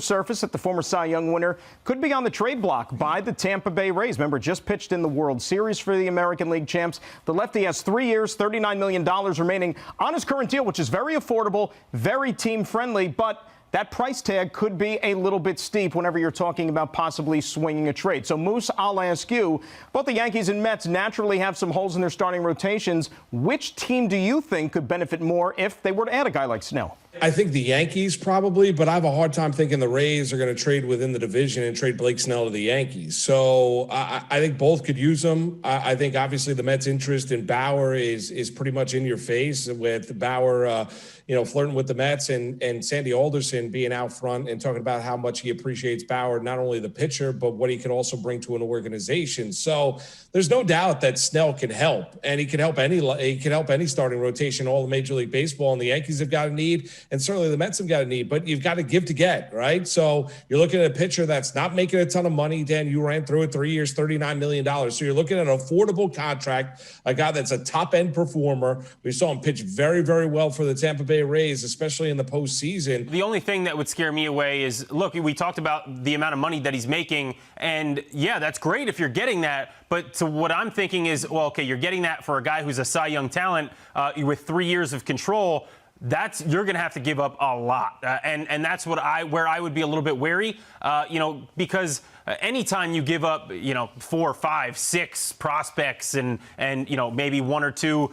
surface that the former Cy Young winner could be on the trade block by the Tampa Bay Rays. Remember, just pitched in the World Series for the American League champs. The lefty has 3 years, $39 million remaining on his current deal, which is very affordable, very team-friendly, but that price tag could be a little bit steep whenever you're talking about possibly swinging a trade. So, Moose, I'll ask you, both the Yankees and Mets naturally have some holes in their starting rotations. Which team do you think could benefit more if they were to add a guy like Snell? I think the Yankees probably, but I have a hard time thinking the Rays are going to trade within the division and trade Blake Snell to the Yankees. So I think both could use them. I think obviously the Mets' interest in Bauer is pretty much in your face with Bauer, flirting with the Mets and Sandy Alderson being out front and talking about how much he appreciates Bauer, not only the pitcher, but what he can also bring to an organization. So there's no doubt that Snell can help, and he can help any starting rotation, all of Major League Baseball, and the Yankees have got a need. And certainly the Mets have got a need, but you've got to give to get, right? So you're looking at a pitcher that's not making a ton of money. Dan, you ran through it, 3 years, $39 million. So you're looking at an affordable contract, a guy that's a top-end performer. We saw him pitch very, very well for the Tampa Bay Rays, especially in the postseason. The only thing that would scare me away is, look, we talked about the amount of money that he's making, and yeah, that's great if you're getting that. But so what I'm thinking is, well, okay, you're getting that for a guy who's a Cy Young talent with 3 years of control. You're going to have to give up a lot, and that's where I would be a little bit wary, because anytime you give up, 4, 5, 6 prospects and maybe 1 or 2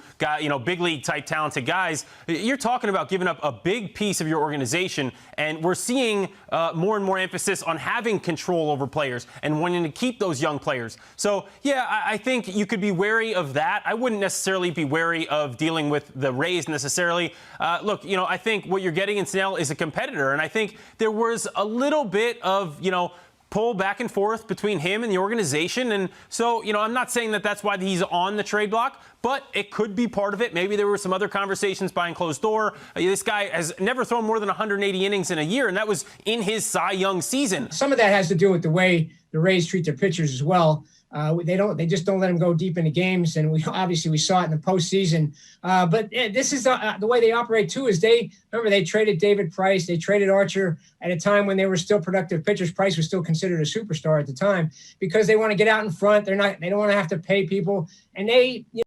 big league type talented guys, you're talking about giving up a big piece of your organization. And we're seeing more and more emphasis on having control over players and wanting to keep those young players. So, yeah, I think you could be wary of that. I wouldn't necessarily be wary of dealing with the Rays necessarily. Look, I think what you're getting in Snell is a competitor, and I think there was a little bit of, pull back and forth between him and the organization. And so, I'm not saying that that's why he's on the trade block, but it could be part of it. Maybe there were some other conversations behind closed door. This guy has never thrown more than 180 innings in a year, and that was in his Cy Young season. Some of that has to do with the way the Rays treat their pitchers as well. They just don't let them go deep into games, and we saw it in the postseason. But this is the way they operate too. Is they traded David Price, they traded Archer at a time when they were still productive pitchers. Price was still considered a superstar at the time because they want to get out in front. They don't want to have to pay people, and they.